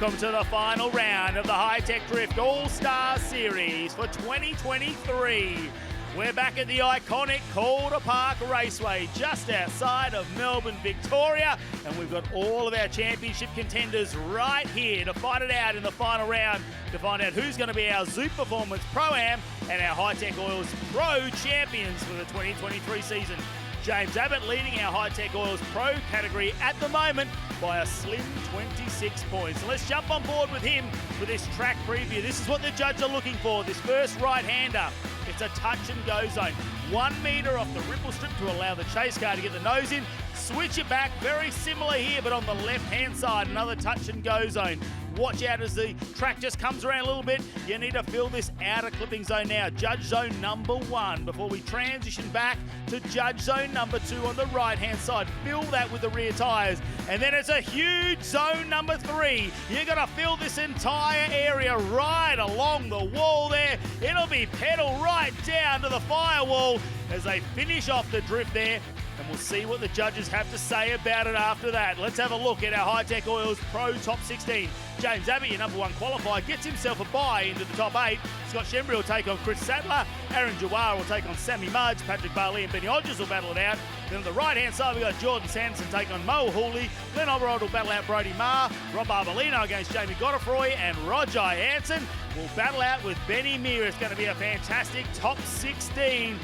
Welcome to the final round of the Hi-Tec Drift All-Star Series for 2023. We're back at the iconic Calder Park Raceway just outside of Melbourne, Victoria, and we've got all of our championship contenders right here to fight it out in the final round to find out who's going to be our Zoop Performance Pro-Am and our Hi-Tec Oils Pro champions for the 2023 season. James Abbott leading our Hi-Tec Oils Pro category at the moment by a slim 26 points. So let's jump on board with him for this track preview. This is what the judges are looking for, this first right-hander. It's a touch and go zone. 1 metre off the ripple strip to allow the chase car to get the nose in. Switch it back, very similar here, but on the left-hand side, another touch and go zone. Watch out as the track just comes around a little bit. You need to fill this outer clipping zone now. Judge zone number 1 before we transition back to judge zone number 2 on the right-hand side. Fill that with the rear tyres. And then it's a huge zone number 3. You're going to fill this entire area right along the wall there. It'll be pedal right down to the firewall as they finish off the drift there. And we'll see what the judges have to say about it after that. Let's have a look at our Hi-Tec Oils Pro Top 16. James Abbott, your number 1 qualifier, gets himself a bye into the top 8. Scott Shembry will take on Chris Sadler. Aaron Jawara will take on Sammy Mudge. Patrick Barley and Benny Hodges will battle it out. Then on the right-hand side, we've got Jordan Sanderson take on Mo Hooley. Glenn Oberod will battle out Brody Marr. Rob Arbolino against Jamie Godefroy. And Roger Hansen will battle out with Benny Meir. It's going to be a fantastic top 16.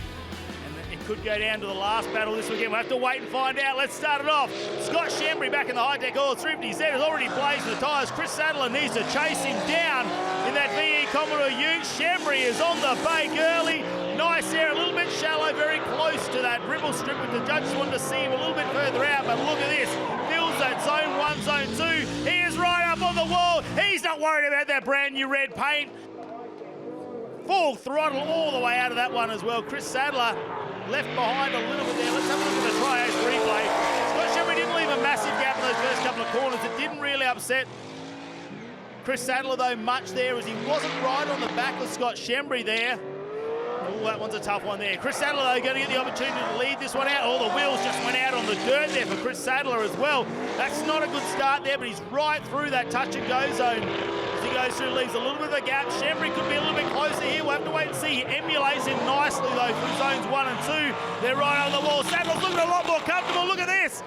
Could go down to the last battle this weekend. We'll have to wait and find out. Let's start it off. Scott Shembry back in the Hi-Tec Oils 350Z has already blazed the tyres. Chris Sadler needs to chase him down in that VE Commodore Ute. Shembry is on the bake early. Nice there, a little bit shallow, very close to that ripple strip, but the judges wanted to see him a little bit further out. But look at this. Fills that zone 1, zone 2. He is right up on the wall. He's not worried about that brand new red paint. Full throttle all the way out of that one as well. Chris Sadler left behind a little bit there. Let's have a look at the tri-ace replay. Scott Shembry didn't leave a massive gap in those first couple of corners. It didn't really upset Chris Sadler, though, much there, as he wasn't right on the back of Scott Shembry there. Oh, that one's a tough one there. Chris Sadler, though, going to get the opportunity to lead this one out. Oh, the wheels just went out on the dirt there for Chris Sadler as well. That's not a good start there, but he's right through that touch and go zone. As he goes through, leaves a little bit of a gap. Shembry could be a little bit closer here. We'll have to wait and see. He emulates him nicely, though, through zones 1 and 2. They're right on the wall. Sadler's looking a lot more comfortable. Look at this.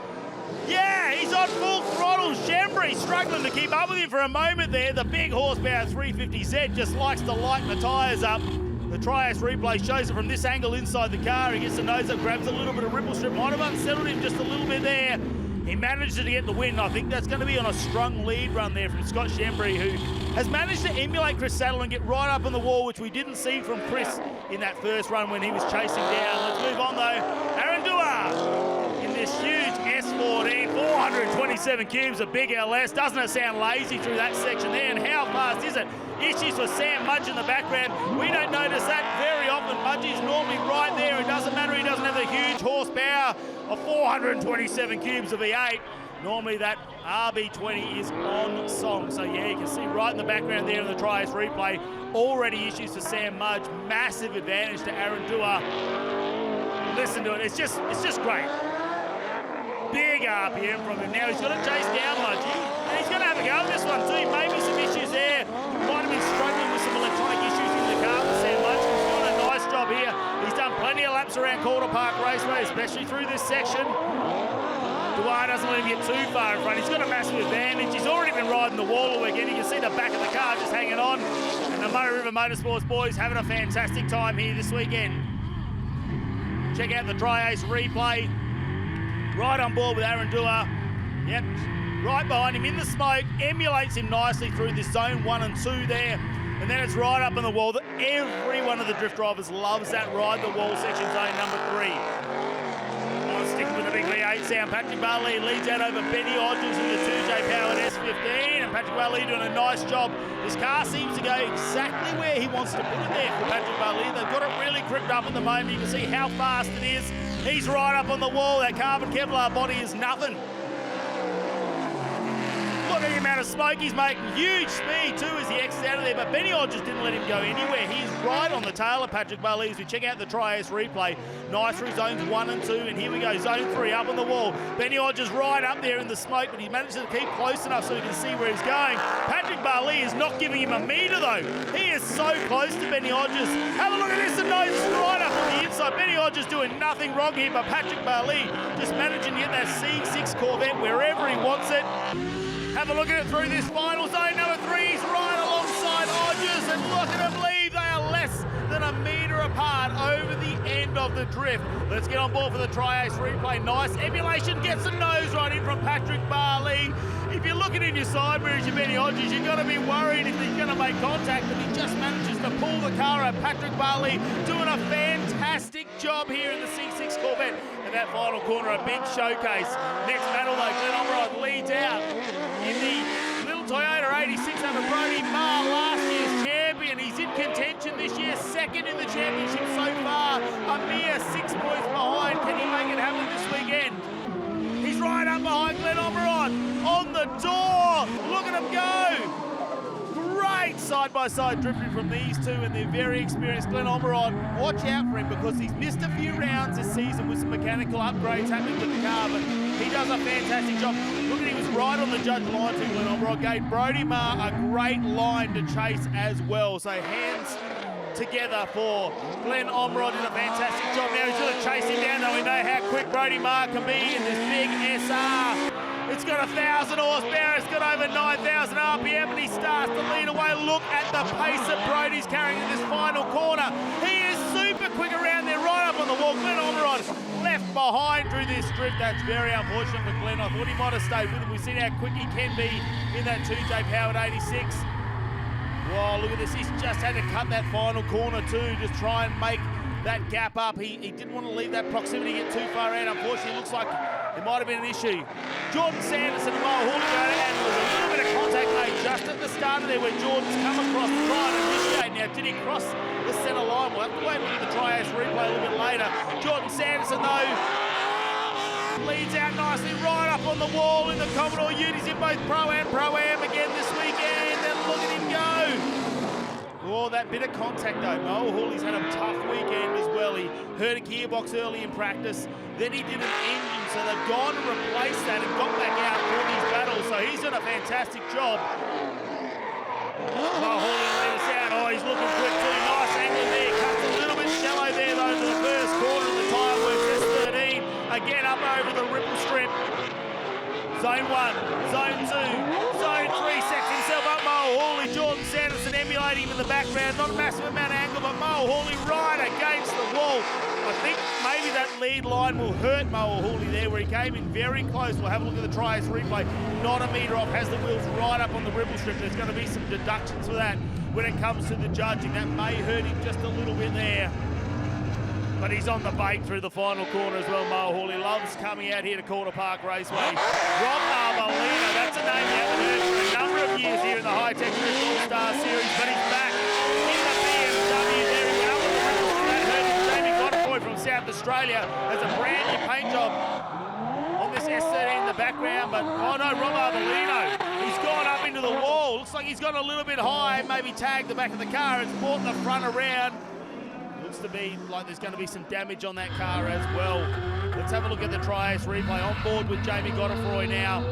Yeah, he's on full throttle. Shembry struggling to keep up with him for a moment there. The big horsepower 350Z just likes to lighten the tyres up. The tri-ace replay shows it from this angle inside the car. He gets the nose up, grabs a little bit of ripple strip. Might have unsettled him just a little bit there. He managed to get the win. I think that's going to be on a strong lead run there from Scott Shembry, who has managed to emulate Chris Sadler and get right up on the wall, which we didn't see from Chris in that first run when he was chasing down. Let's move on, though. Aaron Dua in this huge S14, 427 cubes, a big LS. Doesn't it sound lazy through that section there? And how fast is it? Issues for Sam Mudge in the background. We don't notice that very often. Mudgey's normally right there. It doesn't matter. He doesn't have the huge horsepower of 427 cubes of V8. Normally that RB20 is on song. So yeah, you can see right in the background there in the tri-ace replay. Already issues for Sam Mudge. Massive advantage to Aaron Dua. Listen to it. It's just great. Big RPM from him. Now he's got to chase down Mudgey. And he's going to have a go at this one too. Maybe some issues there. Might have been struggling with some electronic issues in the car for Sam Mudge. He's doing a nice job here. He's done plenty of laps around Calder Park Raceway, especially through this section. Dwyer doesn't let him get too far in front. He's got a massive advantage. He's already been riding the wall all weekend. You can see the back of the car just hanging on. And the Murray River Motorsports boys having a fantastic time here this weekend. Check out the tri-ace replay. Right on board with Aaron Dua. Yep, right behind him in the smoke. Emulates him nicely through this zone 1 and 2 there. And then it's right up on the wall. Every one of the drift drivers loves that ride the wall section, zone number 3. Sticking with the big V8 sound. Patrick Barley leads out over Benny Hodges in the 2J powered S15. And Patrick Barley doing a nice job. His car seems to go exactly where he wants to put it there for Patrick Barley. They've got it really gripped up at the moment. You can see how fast it is. He's right up on the wall. That carbon Kevlar body is nothing. Look look at the amount of smoke he's making. Huge speed too as he exits out of there, but Benny Hodges didn't let him go anywhere. He's right on the tail of Patrick Barley as we check out the Tri-Ace replay. Nice through zones 1 and 2, and here we go, zone 3 up on the wall. Benny Hodges right up there in the smoke, but he managed to keep close enough so he can see where he's going. Patrick Barley is not giving him a metre though. He is so close to Benny Hodges. Have a look at this, and nose right up on the inside. Benny Hodges doing nothing wrong here, but Patrick Barley just managing to get that C6 Corvette wherever he wants it. Have a look at it through this final zone. Number 3 is right alongside Hodges, and look at him leave. They are less than a metre apart over the end of the drift. Let's get on board for the Tri-Ace replay. Nice emulation, gets a nose right in from Patrick Barley. If you're looking in your side mirrors, you're Benny Hodges, you've got to be worried if he's going to make contact, but he just manages to pull the car up. Patrick Barley doing a fantastic job here in the C6 Corvette. And that final corner, a big showcase. Next battle though, Glenn Omrod leads out in the little Toyota 8600 Brody Marr, last year's champion. He's in contention this year, second in the championship so far. A mere 6 points behind. Can he make it happen this weekend? He's right up behind Glenn Omrod on the door. Look at him go. Great side-by-side drifting from these two, and they're very experienced. Glenn Omrod, watch out for him because he's missed a few rounds this season with some mechanical upgrades happening to the car, but he does a fantastic job. Look at him, he was right on the judge line too, Glenn Omrod. Gave Brody Marr a great line to chase as well. So hands together for Glenn Omrod in a fantastic job. Now he's going to chase him down, though we know how quick Brody Marr can be in this big SR. It's got 1,000 horsepower, it's got over 9,000 RPM, and he starts to lead away. Look at the pace that Brody's carrying in this final corner. He is super quick around there, right up on the wall. Glenn Omrod left behind through this drift. That's very unfortunate for Glenn. I thought he might have stayed with him. We've seen how quick he can be in that 2J powered 86. Wow, look at this. He's just had to cut that final corner too, just try and make that gap up. He didn't want to leave that proximity get too far out. Unfortunately, it looks like it might have been an issue. Jordan Sanderson and Mo Hawley, and there was a little bit of contact made just at the start of there where Jordan's come across to try and initiate. Now, did he cross the centre line? We'll have to wait and look at the Tri-Ace replay a little bit later. Jordan Sanderson, though, leads out nicely right up on the wall in the Commodore Utes in both Pro-Am again this weekend, and look at him go. Oh, that bit of contact though. Mo Hawley's had a tough weekend as well. He hurt a gearbox early in practice, then he did an engine, so they've gone to replace that and got back out for these battles, so he's done a fantastic job. Mo Hawley let us out. Oh, he's looking quick too. Nice angle there. Cuts a little bit shallow there though to the first corner of the tyre works. S13 again up over the ripple strip. Zone 1, Zone 2, Zone 3, sets himself up, Mo Hawley. Jordan Sanderson emulating him in the background. Not a massive amount of angle, but Mo Hawley right against the wall. I think maybe that lead line will hurt Mo Hawley there where he came in very close. We'll have a look at the Tri-Ace replay. Not a metre off, has the wheels right up on the ripple strip. There's going to be some deductions for that when it comes to the judging. That may hurt him just a little bit there. But he's on the bait through the final corner as well. Mo Hawley loves coming out here to Calder Park Raceway. Rob Arbolino, that's a name you haven't heard for a number of years here in the Hi-Tec Drift Allstars series, but he's back in the BMW. There he went up with the ripples from that hurt. Jamie Godfroy from South Australia has a brand new paint job on this S13 in the background, but oh no, Rob Arbolino, he's gone up into the wall. Looks like he's gone a little bit high, maybe tagged the back of the car. It's brought the front around. Looks to be like there's going to be some damage on that car as well. Let's have a look at the Tri-Ace replay. On board with Jamie Godfroy now.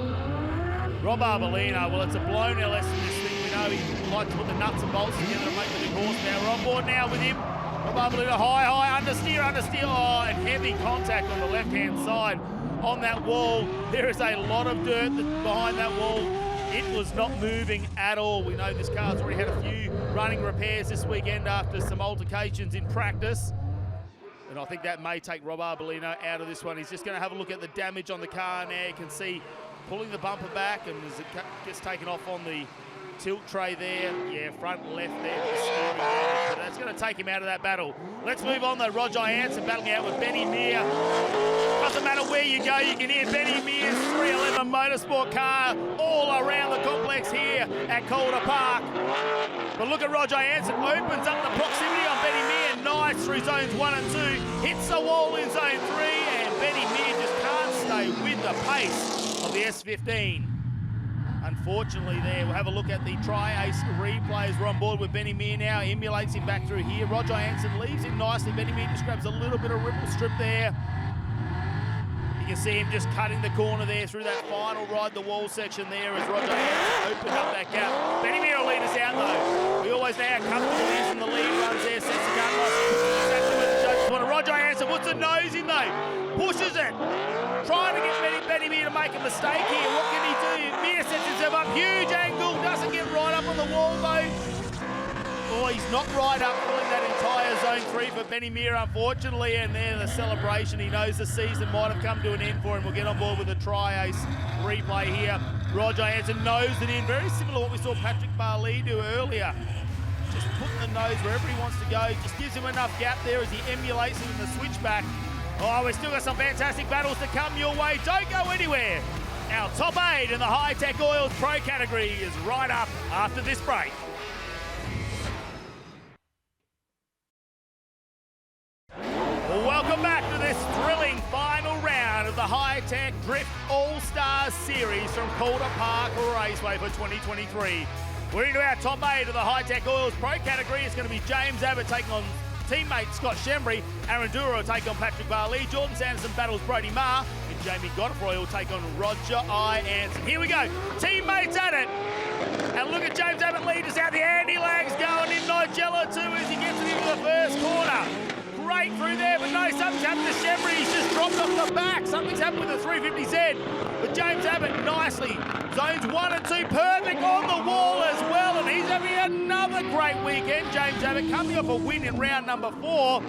Rob Arbolino, well, it's a blown LS in this thing. We know he likes to put the nuts and bolts together to make the big horsepower. We're on board now with him. Rob Arbolino, high, understeer. Oh, and heavy contact on the left-hand side on that wall. There is a lot of dirt behind that wall. It was not moving at all. We know this car's already had a few running repairs this weekend after some altercations in practice. And I think that may take Rob Arbolino out of this one. He's just going to have a look at the damage on the car now. You can see pulling the bumper back, and as it gets taken off on the tilt tray there. Yeah, front left there. But that's going to take him out of that battle. Let's move on though. Roger Hansen battling out with Benny Meir. Doesn't matter where you go, you can hear Benny Meir's 311 motorsport car all around the complex here at Calder Park. But look at Roger Hansen, opens up the proximity on Benny Meir. Nice through zones 1 and 2. Hits the wall in zone 3, and Benny Meir just can't stay with the pace of the S15. unfortunately there. We'll have a look at the Tri-Ace replays. We're on board with Benny Meir now, emulates him back through here. Roger Hansen leaves him nicely. Benny Meir just grabs a little bit of ripple strip there. You can see him just cutting the corner there through that final ride the wall section there as Roger Hansen opened up that gap. Benny Meir will lead us out though. We always know how comfortable he is in the lead runs there. Sets the gun loss. Exactly what the judges want. Roger Hansen puts a nose in though. Pushes it. Trying to get Benny Meir to make a mistake here. What can he do? Meir sets himself up. Huge angle. Doesn't get right up on the wall though. Oh, he's not right up filling that entire zone 3 for Benny Meir, unfortunately, and there the celebration. He knows the season might have come to an end for him. We'll get on board with the Tri-Ace replay here. Roger Hansen nosed it in, very similar to what we saw Patrick Barley do earlier. Just putting the nose wherever he wants to go. Just gives him enough gap there as he emulates him in the switchback. Oh, we've still got some fantastic battles to come your way. Don't go anywhere. Our top 8 in the Hi-Tec Oils Pro category is right up after this break. Welcome back to this thrilling final round of the Hi-Tec Drift Allstars series from Calder Park Raceway for 2023. We're into our top 8 of the Hi-Tec Oils Pro category. It's going to be James Abbott taking on teammate Scott Shembry. ANDRA will take on Patrick Barley. Jordan Sanderson battles Brody Marr. And Jamie Godfroy will take on Roger Hansen. Here we go. Teammates at it. And look at James Abbott lead us out. The Andy Lags going in Nigella too as he gets it into the first corner. Great through there, but no, something's happened to Shembry. He's just dropped off the back. Something's happened with the 350Z. But James Abbott nicely. Zones 1 and 2 perfect on the wall as well. And he's having another great weekend. James Abbott coming off a win in round number 4.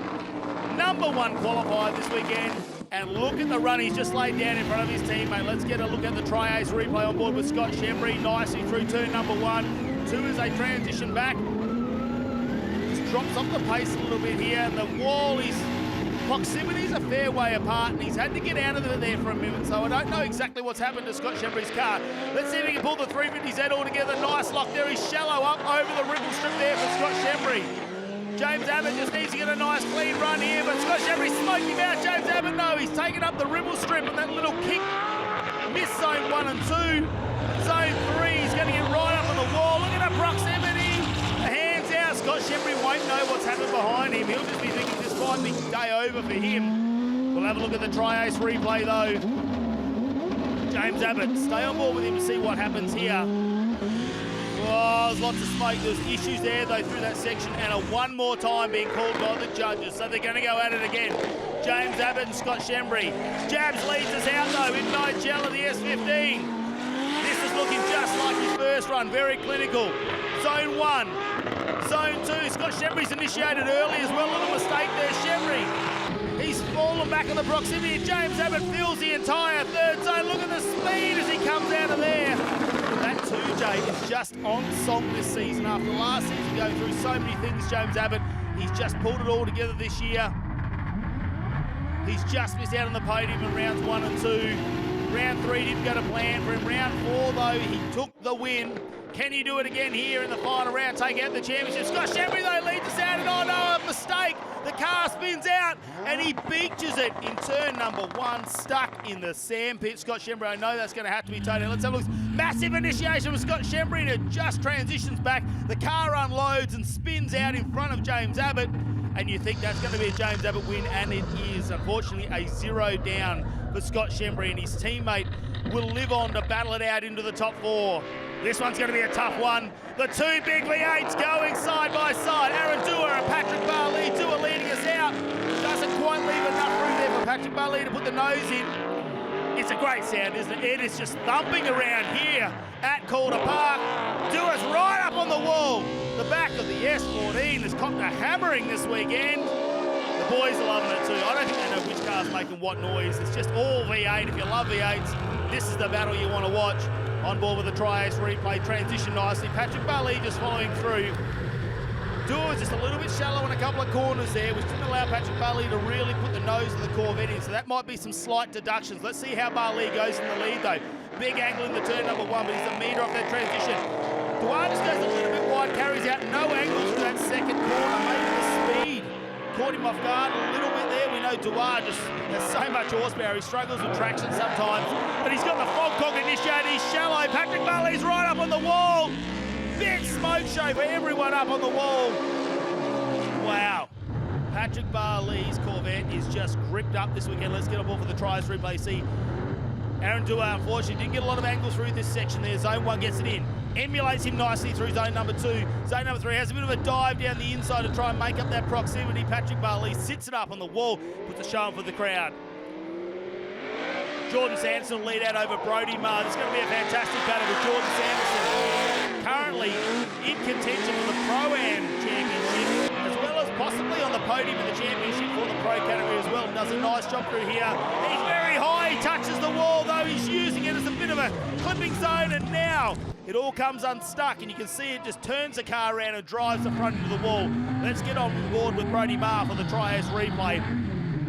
Number 1 qualifier this weekend. And look at the run he's just laid down in front of his teammate. Let's get a look at the Tri-Ace replay on board with Scott Shembry. Nicely through turn number 1. 2 as they transition back. Drops off the pace a little bit here, and the wall is proximity is a fair way apart, and he's had to get out of it there for a minute, so I don't know exactly what's happened to Scott Shembry's car. Let's see if he can pull the 350Z all together. Nice lock there. He's shallow up over the ripple strip there for Scott Shembry. James Abbott just needs to get a nice clean run here, but Scott Shembry smoked him out. James Abbott, no, he's taken up the ripple strip, and that little kick missed zone 1 and 2. Zone 3, he's going to get right up on the wall. Look at that proximity. Scott Shembry won't know what's happened behind him. He'll just be thinking this might be day over for him. We'll have a look at the Tri-Ace replay though. James Abbott, stay on board with him to see what happens here. Oh, there's lots of smoke. There's issues there though through that section, and a one more time being called by the judges. So they're going to go at it again. James Abbott and Scott Shembry. Jabs leads us out though in Nigella, the S15. This is looking just like his first run, very clinical. Zone 1. Zone 2, Scott Shembry's initiated early as well. Little mistake there, Shembry. He's fallen back on the proximity. James Abbott fills the entire third zone. Look at the speed as he comes out of there. That 2J is just on song this season. After last season going through so many things, James Abbott, he's just pulled it all together this year. He's just missed out on the podium in rounds 1 and 2. Round 3 didn't go to plan for him. Round 4, though, he took the win. Can he do it again here in the final round, take out the championship? Scott Shembry, though, leads us out, and oh no, a mistake. The car spins out, and he beaches it in turn number 1, stuck in the sand pit. Scott Shembry, I know that's going to have to be towed in. Let's have a look. Massive initiation from Scott Shembry, and it just transitions back. The car unloads and spins out in front of James Abbott, and you think that's going to be a James Abbott win, and it is. Unfortunately, a 0 down for Scott Shembry, and his teammate will live on to battle it out into the top 4. This one's going to be a tough one. The 2 big V8s going side by side. ANDRA and Patrick Barley, 2 are leading us out. Doesn't quite leave enough room there for Patrick Barley to put the nose in. It's a great sound, isn't it? It is just thumping around here at Calder Park. Dua's right up on the wall. The back of the S14 has copped a hammering this weekend. The boys are loving it too. I don't think they know which car's making what noise. It's just all V8. If you love V8s, this is the battle you want to watch. On board with the Tri-Ace replay, transition nicely. Patrick Barley just following through. Dua just a little bit shallow in a couple of corners there, which didn't allow Patrick Barley to really put the nose of the Corvette in, so that might be some slight deductions. Let's see how Barley goes in the lead though. Big angle in the turn number 1, but he's a metre off that transition. Dua just goes a little bit wide, carries out no angles through that second corner, maybe the speed caught him off guard a little bit there. We know know Duarte just has so much horsepower. He struggles with traction sometimes, but he's got the fog cock initiated. He's shallow. Patrick Barley's right up on the wall. Big smoke show for everyone up on the wall. Wow. Patrick Barley's Corvette is just gripped up this weekend. Let's get a ball for the tries replay. See, Aaron Duarte, unfortunately, didn't get a lot of angles through this section there. Zone 1 gets it in. Emulates him nicely through zone number 2. Zone number 3 has a bit of a dive down the inside to try and make up that proximity. Patrick Barley sits it up on the wall, puts a show on for the crowd. Jordan Sanderson will lead out over Brody Marr. This is going to be a fantastic battle with Jordan Sanderson, currently in contention for the Pro-Am Championship, as well as possibly on the podium in the championship for the Pro category as well. Does a nice job through here. He's very high. He touches the wall, though. He's using it as a bit of a clipping zone, and now it all comes unstuck, and you can see it just turns the car around and drives the front into the wall. Let's get on board with Brody Marr for the Tri-S replay.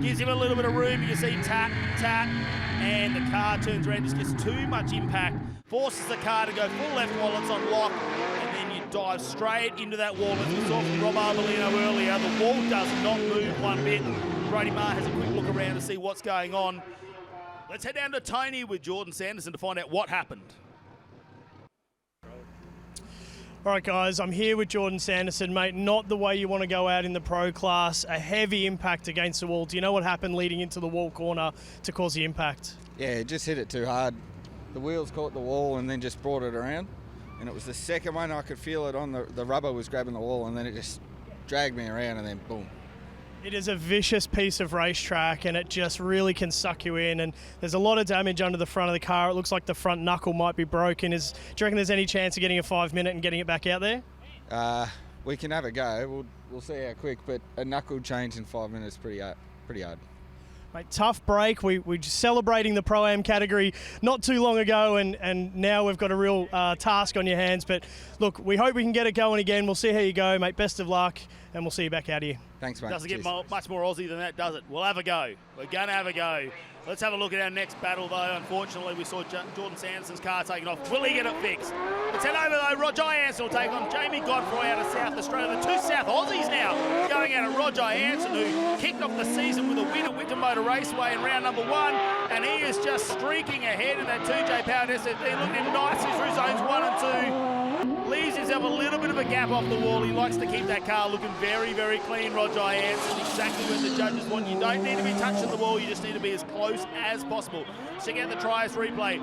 Gives him a little bit of room. You can see tap, tap, and the car turns around, just gets too much impact, forces the car to go full left while it's on lock, and then you dive straight into that wall. As we saw from Rob Arbolino earlier, the wall does not move one bit. Brody Marr has a quick look around to see what's going on. Let's head down to Tony with Jordan Sanderson to find out what happened. All right, guys, I'm here with Jordan Sanderson, mate. Not the way you want to go out in the pro class. A heavy impact against the wall. Do you know what happened leading into the wall corner to cause the impact? Yeah, it just hit it too hard. The wheels caught the wall and then just brought it around. And it was the second one I could feel it on the rubber was grabbing the wall, and then it just dragged me around, and then boom. It is a vicious piece of racetrack, and it just really can suck you in, and there's a lot of damage under the front of the car. It looks like the front knuckle might be broken. Do you reckon there's any chance of getting a 5-minute and getting it back out there? We can have a go. We'll see how quick, but a knuckle change in 5 minutes is pretty hard. Mate, tough break. We're celebrating the Pro-Am category not too long ago, and now we've got a real task on your hands. But look, we hope we can get it going again. We'll see how you go, mate. Best of luck, and we'll see you back out here. Thanks, mate. Doesn't get much more Aussie than that, does it? We'll have a go. We're going to have a go. Let's have a look at our next battle, though. Unfortunately, we saw Jordan Sanderson's car taken off. Will he get it fixed? Let's head over, though. Roger Jansen will take on Jamie Godfrey out of South Australia. The two South Aussies now going out of Roger Jansen, who kicked off the season with a win at Winter Motor Raceway in round number 1. And he is just streaking ahead in that 2J powered SFD, looking at him nicely through zones 1 and 2. Leaves himself a little bit of a gap off the wall. He likes to keep that car looking very, very clean, Roger Jansen. Exactly what the judges want. You don't need to be touching the wall. You just need to be as close as possible. Check out the Tri-S replay.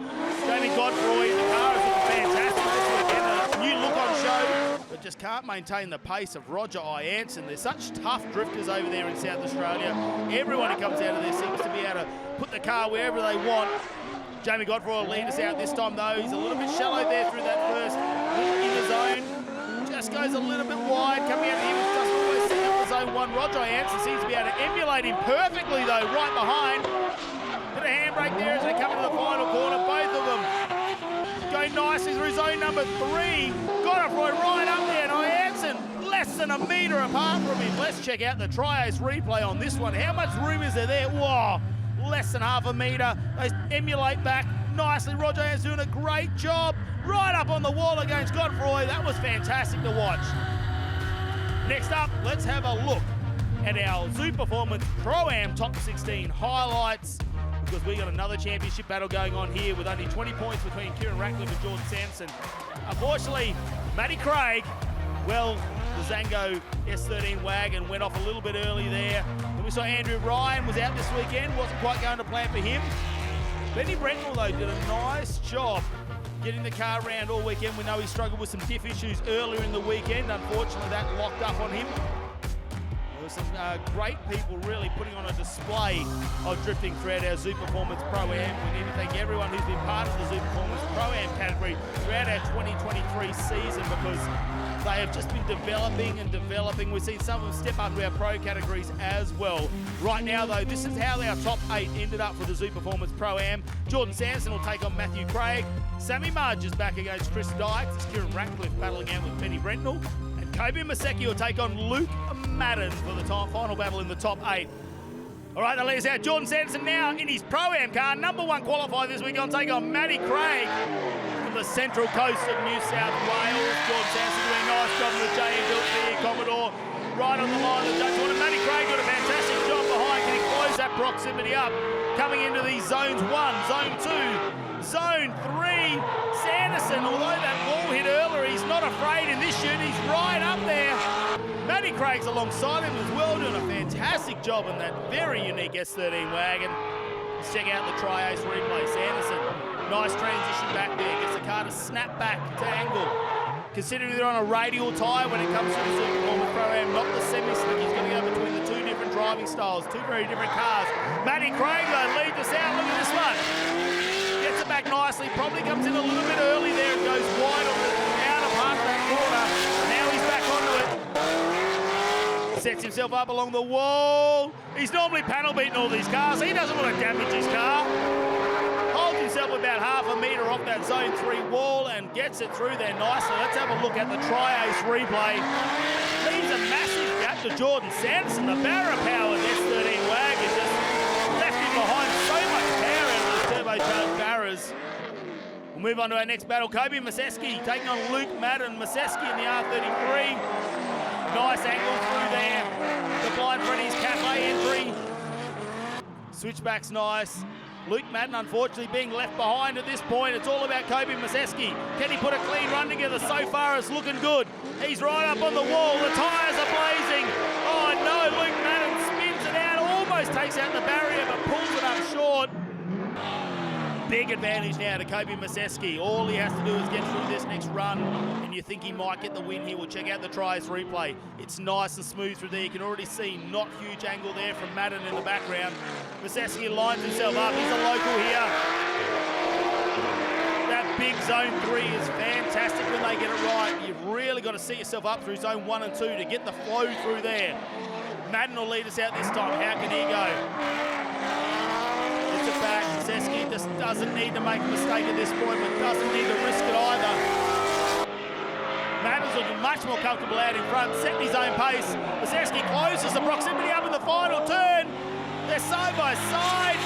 Jamie Godfrey, the car is looking fantastic this weekend. A new look on show, but just can't maintain the pace of Roger Jansen. There's such tough drifters over there in South Australia. Everyone who comes out of there seems to be able to put the car wherever they want. Jamie Godfrey will lead us out this time, though. He's a little bit shallow there through that first in the zone. Just goes a little bit wide. Coming out of here, just always set up for zone 1. Roger Jansen seems to be able to emulate him perfectly, though, right behind. Bit of handbrake there as they come into the final corner. Both of them go nicely through zone number 3. Godfrey right up there, and Jansen less than a metre apart from him. Let's check out the Tri-S replay on this one. How much room is there? Whoa! Less than half a metre. They emulate back nicely. Roger is doing a great job. Right up on the wall against Godfrey. That was fantastic to watch. Next up, let's have a look at our Zoo Performance Pro-Am Top 16 highlights, because we got another championship battle going on here with only 20 points between Kieran Ratcliffe and Jordan Sanderson. Unfortunately, Matty Craig, well, the Zango S13 wagon went off a little bit early there. And we saw Andrew Ryan was out this weekend, wasn't quite going to plan for him. Benny Brentnell, though, did a nice job getting the car around all weekend. We know he struggled with some diff issues earlier in the weekend. Unfortunately, that locked up on him. There were some great people really putting on a display of drifting throughout our Zoo Performance Pro-Am. We need to thank everyone who's been part of the Zoo Performance Pro-Am category throughout our 2023 season, because they have just been developing and developing. We've seen some of them step up to our pro categories as well. Right now, though, this is how our top 8 ended up for the Zoo Performance Pro-Am. Jordan Sanderson will take on Matthew Craig. Sammy Marge is back against Chris Dykes. It's Kieran Ratcliffe battling out with Benny Brentnell. And Kobe Maseki will take on Luke Madden for the final battle in the top 8. All right, that leaves out Jordan Sanderson now in his Pro-Am car. Number 1 qualifier this week on take on Matty Craig from the central coast of New South Wales. Jordan Sanderson doing a nice job in the JM Commodore. Right on the line of the judge. Matty Craig got a fantastic job behind, getting close proximity up. Coming into these zones 1, zone 2, zone 3. Sanderson, although that ball hit earlier, he's not afraid in this shoot. He's right up there. Matty Craig's alongside him as well, doing a fantastic job in that very unique S13 wagon. Let's check out the Tri-Ace replay. Sanderson, nice transition back there. Gets the car to snap back to angle. Considering they're on a radial tyre when it comes to the Superboats Pro-Am, not the semi-slick. He's going to go between the two different driving styles, two very different cars. Matty Craig, though, leads us out. Look at this one. Gets it back nicely. Probably comes in a little bit early there and goes wide on the outer part of that corner. Now he's back onto it. Sets himself up along the wall. He's normally panel beating all these cars. He doesn't want to damage his car. Holds himself about half a metre off that zone 3 wall and gets it through there nicely. Let's have a look at the Tri-Ace replay. Leaves a massive gap to Jordan Sanderson. The barra-powered S13 wagon just left him behind so much power out of those turbocharged barras. We'll move on to our next battle. Kobe Maseski taking on Luke Madden. Maseski in the R33. Nice angle through there. The blind Freddy's Cafe entry. Switchback's nice. Luke Madden, unfortunately, being left behind at this point. It's all about Kobe Maseski. Can he put a clean run together? So far, it's looking good. He's right up on the wall. The tyres are blazing. Oh, no. Luke Madden spins it out. Almost takes out the barrier, but pulls it up short. Big advantage now to Kobe Maseski. All he has to do is get through this next run, and you think he might get the win here. We'll check out the Tri-Ace replay. It's nice and smooth through there. You can already see not huge angle there from Madden in the background. Maseski lines himself up. He's a local here. That big zone 3 is fantastic when they get it right. You've really got to set yourself up through zone 1 and 2 to get the flow through there. Madden will lead us out this time. How can he go? It's a back. Maseski just doesn't need to make a mistake at this point, but doesn't need to risk it either. Madden's looking much more comfortable out in front, setting his own pace. Maseski closes the proximity up in the final turn. They're side by side.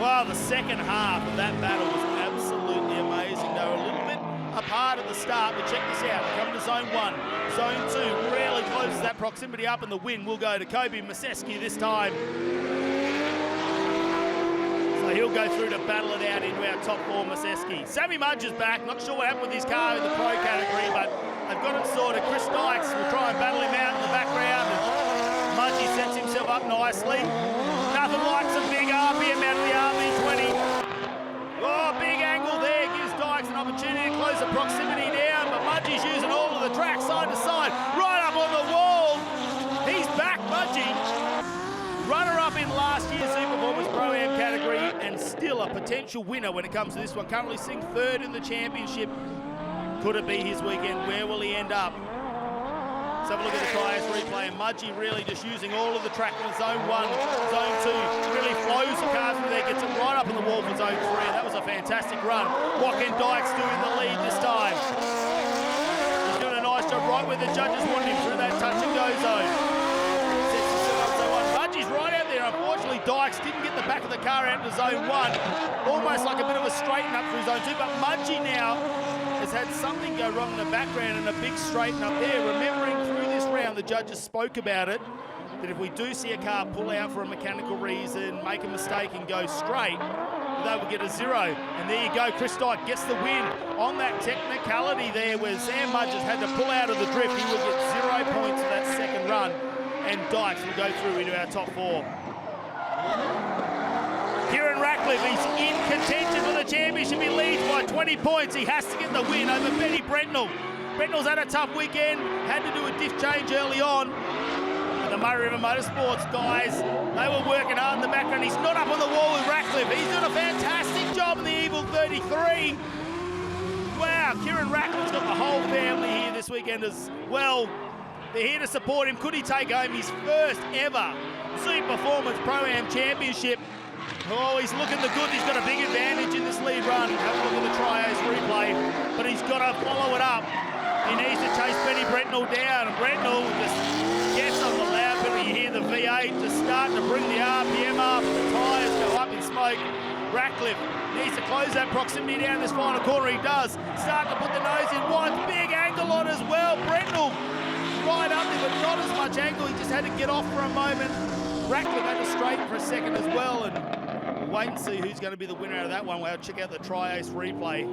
Well, the second half of that battle was absolutely amazing. They were a little bit apart at the start, but check this out. Coming to zone 1. Zone 2 really closes that proximity up, and the win will go to Kobe Maseski this time. So he'll go through to battle it out into our top 4, Maseski. Sammy Mudge is back. Not sure what happened with his car in the pro category, but they've got it sorted. Chris Dykes will try and battle him out in the background. Mudgey sets himself up nicely. Nothing like some big RPM out of the RB20. Oh, big angle there. Gives Dykes an opportunity to close the proximity down, but Mudgey's using all of the track side to side. Right up on the wall. He's back, Mudgey. Runner-up in last year's Superboats Pro-Am category and still a potential winner when it comes to this one. Currently sitting 3rd in the championship. Could it be his weekend? Where will he end up? Let's have a look at the Tri-Ace replay, and Mudgey really just using all of the track in zone 1, zone 2. Really flows the cars through there, gets it right up on the wall for zone 3. That was a fantastic run. What can Dykes do in the lead this time? He's doing a nice job right where the judges wanted him through that touch and go zone. Sets himself up zone 1. Mudgey's right out there. Unfortunately, Dykes didn't get the back of the car out into zone 1. Almost like a bit of a straighten up through zone 2, but Mudgey now has had something go wrong in the background and a big straighten up there. Remembering through this round, the judges spoke about it, that if we do see a car pull out for a mechanical reason, make a mistake and go straight, they will get a 0. And there you go, Chris Dyke gets the win on that technicality there where Sam Mudges had to pull out of the drift. He will get 0 points for that second run, and Dykes will go through into our top 4. Kieran Ratcliffe, he's in contention for the championship. He leads by 20 points. He has to get the win over Benny Brentnell. Brentnell's had a tough weekend, had to do a diff change early on. And the Murray River Motorsports guys, they were working hard in the background. He's not up on the wall with Ratcliffe. He's doing a fantastic job in the Evil 33. Wow, Kieran Ratcliffe's got the whole family here this weekend as well. They're here to support him. Could he take home his first ever Super Performance Pro-Am Championship? Oh, he's looking the good. He's got a big advantage in this lead run. Have a look at the Tri-Ace replay. But he's got to follow it up. He needs to chase Benny Brentnell down. And Brentnell just gets on the loud pedal. You hear the V8 just starting to bring the RPM up. The tyres go up in smoke. Ratcliffe needs to close that proximity down this final corner. He does. Start to put the nose in. One big angle on as well. Brentnell right up there, but not as much angle. He just had to get off for a moment. Ratcliffe had to straighten for a second as well, and we'll wait and see who's going to be the winner out of that one. We'll check out the Tri-Ace replay.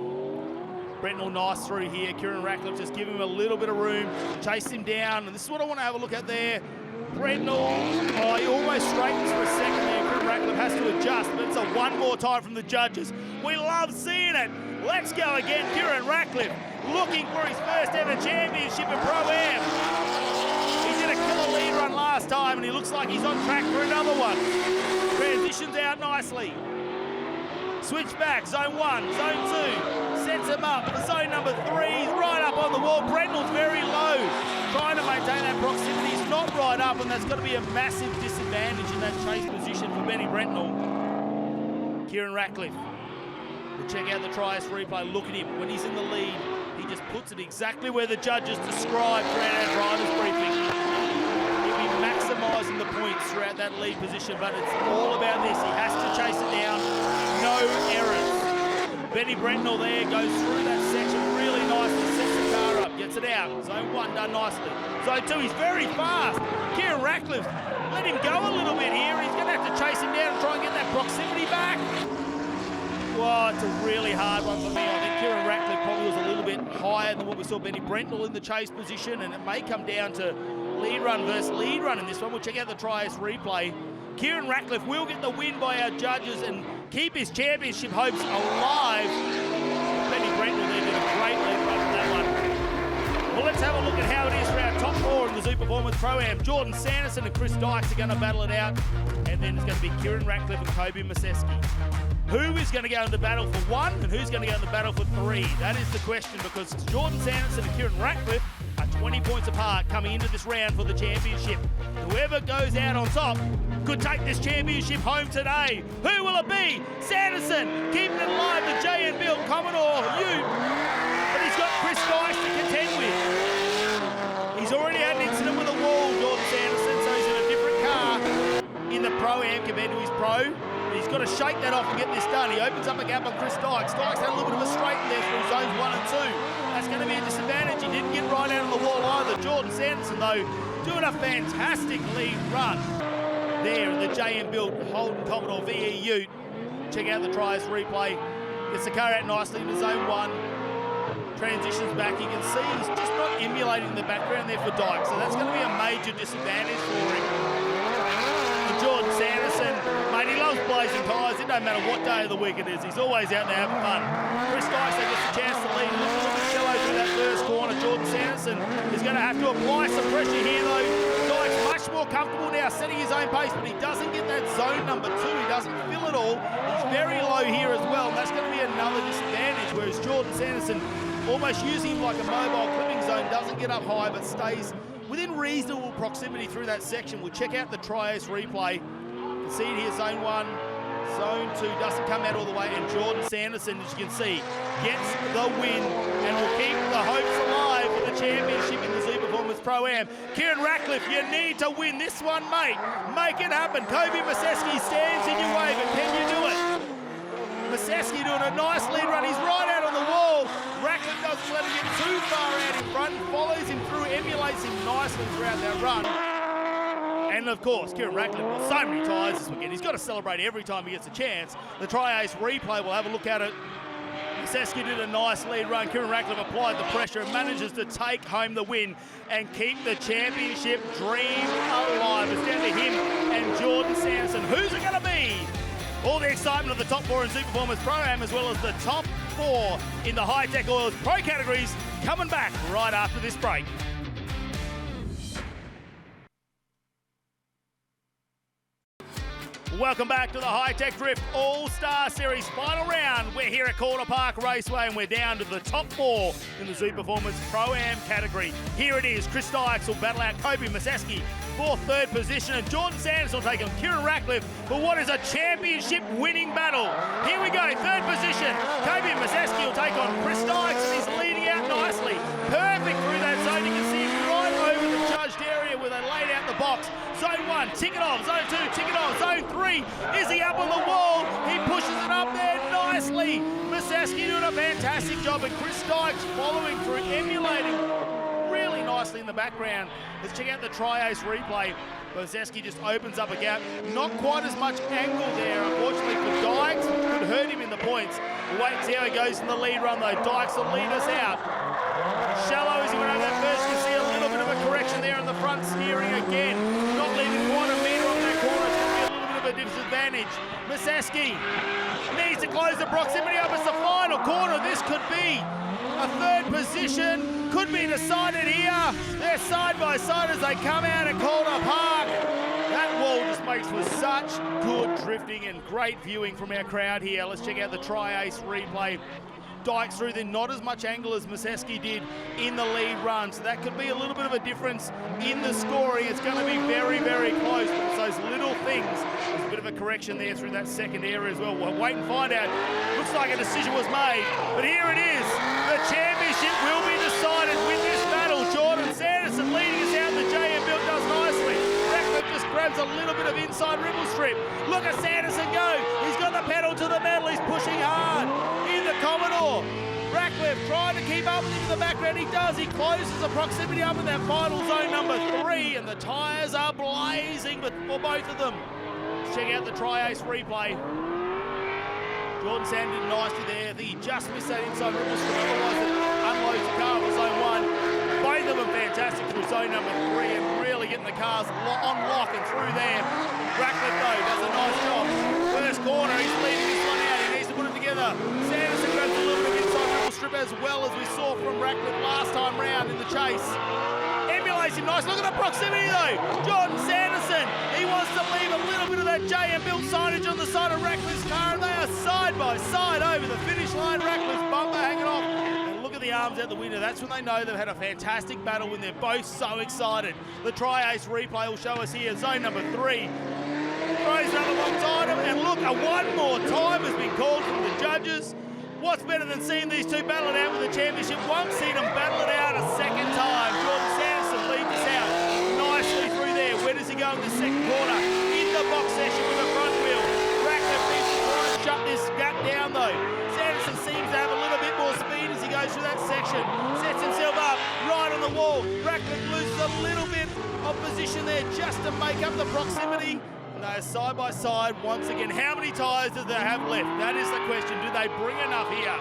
Brentnell nice through here. Kieran Ratcliffe just giving him a little bit of room, chased him down, and this is what I want to have a look at there. Brentnell, he almost straightens for a second there. Kieran Ratcliffe has to adjust, but it's a one more time from the judges. We love seeing it. Let's go again. Kieran Ratcliffe looking for his first ever championship in Pro-Am. He did a killer lead run last time, and he looks like he's on track for another one. Transitions out nicely. Switch back, zone 1, zone 2, sets him up for zone number 3, he's right up on the wall. Brentnell's very low, trying to maintain that proximity. He's not right up, and that's got to be a massive disadvantage in that chase position for Benny Brentnell. Kieran Ratcliffe, we'll check out the Tri-Ace replay. Look at him, when he's in the lead, he just puts it exactly where the judges described throughout our driver's briefing. He'll be maximising the points throughout that lead position, but it's all about this. He has to chase it down. No errors. Benny Brentnell there goes through that section really nicely, sets the car up, gets it out. Zone 1 done nicely. Zone 2, he's very fast. Kieran Ratcliffe, let him go a little bit here. He's going to have to chase him down and try and get that proximity back. Well, it's a really hard one for me. I think Kieran Ratcliffe probably was a little bit higher than what we saw Benny Brentnell in the chase position, and it may come down to lead run versus lead run in this one. We'll check out the Tri-Ace replay. Kieran Ratcliffe will get the win by our judges and keep his championship hopes alive. Benny Brentnell there did a great lead run for that one. Well, let's have a look at how it is for our top 4 in the Zoo Performance Pro-Am. Jordan Sanderson and Chris Dykes are going to battle it out. And then it's going to be Kieran Ratcliffe and Kobe Maseski. Who is going to go in the battle for 1 and who's going to go in the battle for 3? That is the question, because Jordan Sanderson and Kieran Ratcliffe are 20 points apart coming into this round for the championship. Whoever goes out on top could take this championship home today. Who will it be? Sanderson keeping it alive, the J and Bill Commodore Ute. But he's got Chris Dykes to contend with. He's already had an incident with a wall, Jordan Sanderson, so he's in a different car in the Pro-Am compared to his Pro. He's got to shake that off and get this done. He opens up a gap on Chris Dykes. Dykes had a little bit of a straighten there through zones 1 and 2. That's going to be a disadvantage. He didn't get right out on the wall either. Jordan Sanderson, though, doing a fantastic lead run there in the J&B Holden Commodore VE Ute. Check out the Tri-Ace replay. Gets the car out nicely into zone 1. Transitions back. You can see he's just not emulating the background there for Dykes, so that's going to be a major disadvantage for him. Jordan Sanderson, mate, he loves blazing tyres. It don't matter what day of the week it is. He's always out there having fun. Chris Dykes gets a chance to lead. Looks a little bit shallow through that first corner. Jordan Sanderson is going to have to apply some pressure here, though. Dykes much more comfortable now, setting his own pace, but he doesn't get that zone number 2. He doesn't fill it all. He's very low here as well, and that's going to be another disadvantage, whereas Jordan Sanderson, almost using him like a mobile clipping zone, doesn't get up high, but stays within reasonable proximity through that section. We'll check out the Tri-Ace replay. You can see it here, zone 1, zone 2 doesn't come out all the way, and Jordan Sanderson, as you can see, gets the win and will keep the hopes alive for the championship in the Zoo Performance Pro-Am. Kieran Ratcliffe, you need to win this one, mate. Make it happen. Kobe Maseski stands in your way, but can you do it? Maseski doing a nice lead run. He's right out on the wall. Ratcliffe doesn't let him get too far out in front. Follows him through, emulates him nicely throughout that run. And of course, Kieran Ratcliffe got so many tyres this weekend. He's got to celebrate every time he gets a chance. The Tri-Ace replay, we'll have a look at it. Maseski did a nice lead run. Kieran Ratcliffe applied the pressure and manages to take home the win and keep the championship dream alive. It's down to him and Jordan Sanderson. Who's it going to be? All the excitement of the top 4 in Zoo Performance Pro-Am, as well as the top 4 in the Hi-Tec Oils Pro categories, coming back right after this break. Welcome back to the Hi-Tec Drift All-Star Series final round. We're here at Calder Park Raceway and we're down to the top 4 in the Zoo Performance Pro-Am category. Here it is. Chris Dykes will battle out Kobe Maseski for 3rd position, and Jordan Sanderson will take on Kieran Ratcliffe for what is a championship winning battle. Here we go, 3rd position. Kobe Maseski will take on Chris Dykes, and he's leading out nicely. Perfect through that zone. You can see him right over the judged area where they laid out the box. Zone 1, tick it off. Zone 2, tick it off. Zone 3, is he up on the wall? He pushes it up there nicely. Maseski doing a fantastic job, and Chris Dykes following through, emulating. Really nice nicely in the background. Let's check out the Tri-Ace replay. Bozeski just opens up a gap. Not quite as much angle there, unfortunately, for Dykes. Could hurt him in the points. We'll wait and see how he goes in the lead run, though. Dykes will lead us out. Shallow as he went over that first. You can see a little bit of a correction there in the front steering again. Not leaving quite a metre on that corner. It's going to be a little bit of a disadvantage. Museski needs to close the proximity up. It's the final corner. This could be a third position. Could be decided here. They're side by side as they come out at Calder Park. That wall just makes for such good drifting and great viewing from our crowd here. Let's check out the Tri-Ace replay. Dykes through there, not as much angle as Museski did in the lead run. So that could be a little bit of a difference in the scoring. It's going to be very, very close, but it's those little things. There's a bit of a correction there through that second area as well. We'll wait and find out. Looks like a decision was made, but here it is. The championship will be decided with this battle. Jordan Sanderson leading us out. The JM Built does nicely. Ratcliffe just grabs a little bit of inside ribble strip. Look at Sanderson go. He's got the pedal to the metal. He's pushing hard. In the Commodore. Ratcliffe trying to keep up with him in the background. He does. He closes the proximity up in that final zone number 3, and the tyres are blazing for both of them. Let's check out the Tri-Ace replay. Jordan Sanderson did nicely there. I think he just missed that inside ribble strip. Otherwise, it unloads the car for zone 1. Both of them fantastic through zone number 3 and really getting the cars on lock and through there. Ratcliffe, though, does a nice job. First corner, he's leading this one out. He needs to put it together. Sanderson grabs a little bit of inside ribble strip as well as we saw from Ratcliffe last time round in the chase. Emulates him nice. Look at the proximity, though. Jordan Sanderson, he wants to leave a little bit of that JM Built signage on the side of Ratcliffe's car, and they are side by side over the finish line. Ratcliffe's bumper hanging off. Look at the arms out the window. That's when they know they've had a fantastic battle, when they're both so excited. The Tri-Ace replay will show us here, zone number 3. Throws another alongside him, and look, one more time has been called from the judges. What's better than seeing these two battle it out with the championship? Won't see them battle it out a second time. Jordan Sanderson leads us out nicely through there. Where does he go in the second quarter? In the box session with the front wheel. Ratcliffe needs to try and shut this gap down, though. Sanderson seems to have a little bit more speed as he goes through that section. Sets himself up right on the wall. Ratcliffe loses a little bit of position there just to make up the proximity. And they're side by side once again. How many tyres do they have left? That is the question. Do they bring enough here?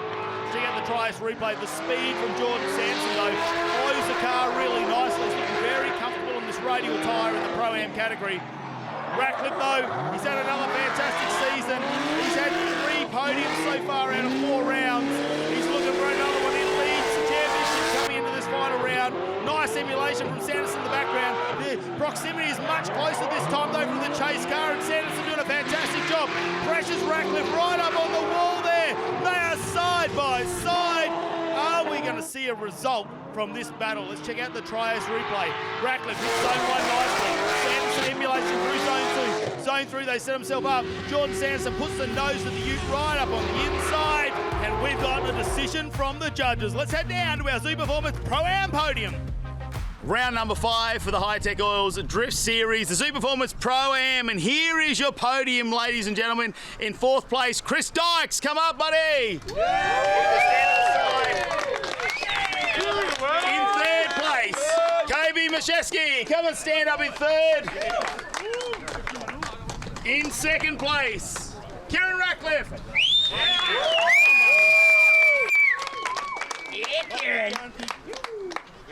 Check out the Tri-Ace replay. The speed from Jordan Sanderson, though, follows the car really nicely. He's looking very comfortable on this radial tyre in the Pro-Am category. Ratcliffe, though, he's had another fantastic season. He's had 3 podiums so far out of 4 rounds. He's looking for another one. He leads the championship coming into this final round. Nice emulation from Sanderson in the background. The proximity is much closer this time, though, from the chase car, and Sanderson doing a fantastic job. Pressures Ratcliffe right up on the wall there. They are side by side. Are we going to see a result from this battle? Let's check out the Tri-Ace replay. Ratcliffe hits zone 1 nicely. Sanderson emulates him through zone 2. Zone 3, they set himself up. Jordan Sanderson puts the nose of the Ute right up on the inside, and we've got a decision from the judges. Let's head down to our Zoo Performance Pro-Am Podium. Round number 5 for the Hi-Tec Oils Drift Series, the Zoo Performance Pro-Am, and here is your podium, ladies and gentlemen. In 4th place, Chris Dykes. Come up, buddy. In 3rd place, KB Mashevsky. Come and stand up in 3rd. In 2nd place, Kieran Ratcliffe.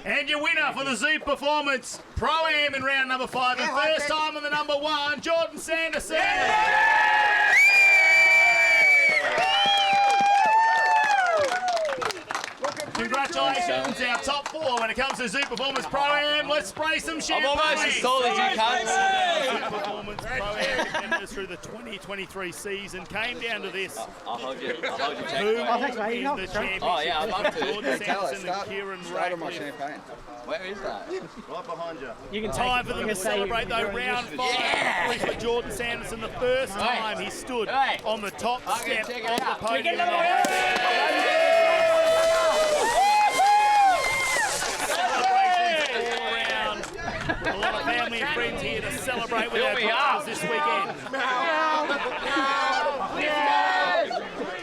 And your winner for the Zoo Performance Pro-Am in round number 5, and first time on the number 1, Jordan Sanderson. Congratulations, our top 4 when it comes to Zoo Performance Pro-Am. Let's spray some champagne. I'm almost as tall as you, cunts. Zoo Performance Pro-Am contenders through the 2023 season came down to this. I'll hold you. Check. Who in the championship? Oh yeah, I'd love to. Jordan Sanderson and Kieran Start my Ratcliffe. champagne. Where is that? Right behind you. You can Time take for them to celebrate, though. Round 5 for Jordan Sanderson. The first time he stood on the top step of the podium. A lot of family and friends here to celebrate with our drivers this weekend.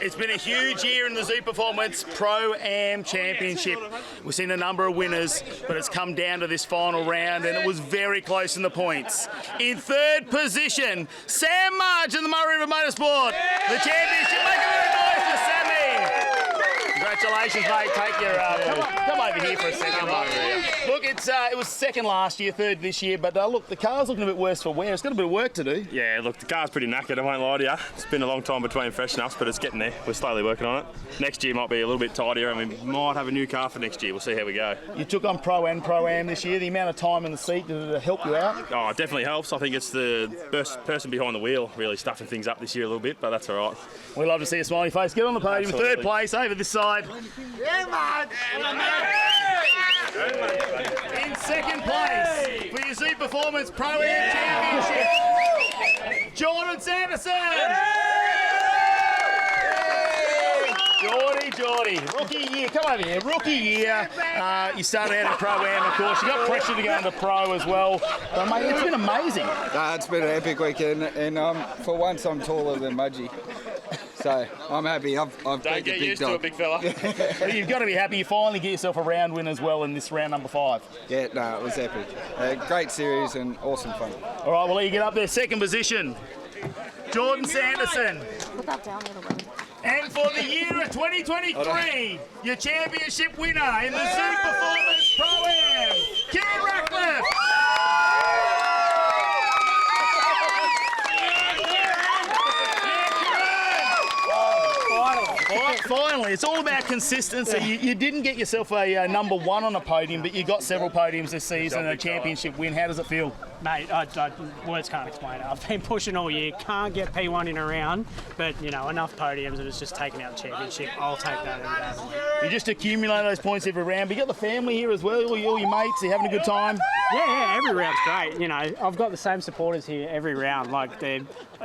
It's been a huge year in the Zoo Performance Pro-Am Championship. We've seen a number of winners, but it's come down to this final round, and it was very close in the points. In third position, Sam Marge in the Murray River Motorsport. The championship. Make a very noise for Sammy. Congratulations, mate. Take your come over here for a second. Look, it was second last year, third this year, but look, the car's looking a bit worse for wear. It's got a bit of work to do. Yeah, look, the car's pretty knackered, I won't lie to you. It's been a long time between freshen-ups, but it's getting there. We're slowly working on it. Next year might be a little bit tidier, and we might have a new car for next year. We'll see how we go. You took on Pro and Pro-Am this year. The amount of time in the seat, did it help you out? Oh, it definitely helps. I think it's the person behind the wheel really stuffing things up this year a little bit, but that's all right. We love to see a smiley face. Get on the podium. Absolutely. Third place over this side. Yeah, man! In second place for your Zoo Performance Pro-Am Championship, Jordan Sanderson. Geordie, rookie year, come over here, rookie year. You started out in Pro-Am, of course. You got pressure to go into Pro as well. But, mate, it's been amazing. It's been an epic weekend, and for once I'm taller than Mudgee. So I'm happy. I've Don't beat the get big used dog. to it, big fella. Well, you've got to be happy you finally get yourself a round win as well in this round number 5. Yeah, no, it was epic. Great series and awesome fun. All right, we'll let you get up there. Second position, Jordan Sanderson. Put that down a little bit. And for the year of 2023, your championship winner in the Zoo Performance Pro-Am, Kerry Ratcliffe. Finally, it's all about consistency. You didn't get yourself a number 1 on a podium, but you got several podiums this season and a championship win. How does it feel? Mate, words can't explain it. I've been pushing all year, can't get P1 in a round, but, you know, enough podiums and it's just taken out the championship. I'll take that every day. You just accumulate those points every round, but you got the family here as well, all your mates, are you having a good time? Yeah, every round's great. You know, I've got the same supporters here every round. Like, I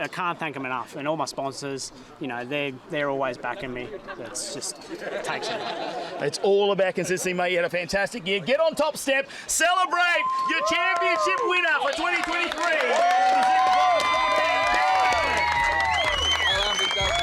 can't thank them enough. And all my sponsors, you know, they're always backing me. It's just, it takes it. It's all about consistency, mate. You had a fantastic year. Get on top step. Celebrate your championship winner for 2023.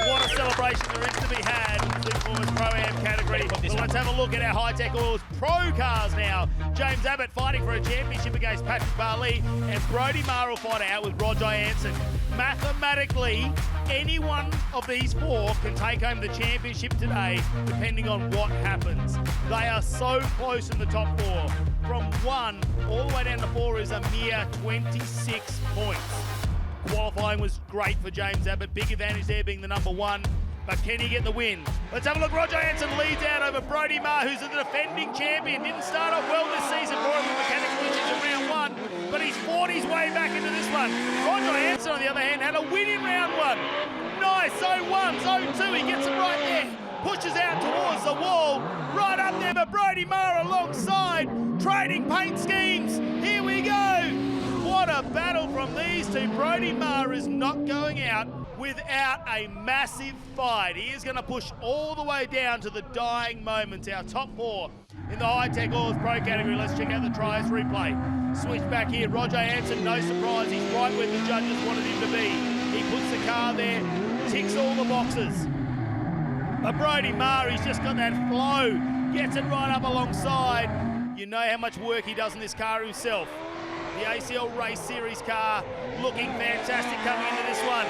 What a celebration there is to be had in the Superboats Pro-Am category. Well, let's have a look at our Hi-Tec Oils Pro cars now. James Abbott fighting for a championship against Patrick Barley, and Brodie Maher will fight out with Roger Jansen. Mathematically, any one of these 4 can take home the championship today, depending on what happens. They are so close in the top 4. From 1 all the way down to 4 is a mere 26 points. Qualifying was great for James Abbott. Big advantage there being the number 1. But can he get the win? Let's have a look. Roger Jansen leads out over Brodie Maher, who's the defending champion. Didn't start off well this season, brought him mechanical issues in round 1, but he's fought his way back into this one. Roger Jansen, on the other hand, had a win in round 1. Nice, 0-1, 0-2, he gets it right there. Pushes out towards the wall. Right up there, but Brodie Maher alongside. Trading paint schemes. Here we go. What a battle from these two. Brodie Maher is not going out without a massive fight. He is going to push all the way down to the dying moments. Our top 4 in the Hi-Tec Oils Pro category. Let's check out the trials replay. Switch back here. Roger Jansen, no surprise. He's right where the judges wanted him to be. He puts the car there, ticks all the boxes. But Brodie Maher, he's just got that flow. Gets it right up alongside. You know how much work he does in this car himself. The ACL Race Series car looking fantastic coming into this one.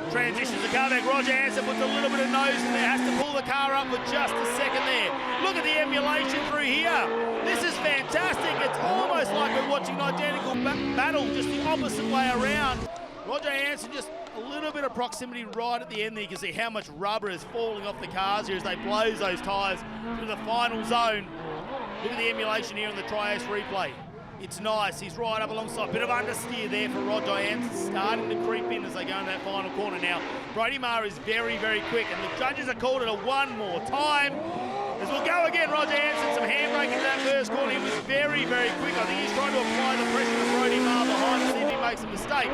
Transitions the car back. Roger Jansen puts a little bit of nose in there. Has to pull the car up for just a second there. Look at the emulation through here. This is fantastic. It's almost like we're watching an identical battle, just the opposite way around. Roger Jansen just a little bit of proximity right at the end there. You can see how much rubber is falling off the cars here as they blows those tyres through the final zone. Look at the emulation here in the Trias replay. It's nice, he's right up alongside. Bit of understeer there for Roger Jansen, starting to creep in as they go in that final corner now. Brodie Maher is very, very quick, and the judges have called it a 1 more time. As we'll go again, Roger Jansen, some handbrake in that first corner. He was very, very quick. I think he's trying to apply the pressure to Brodie Maher behind to see if he makes a mistake.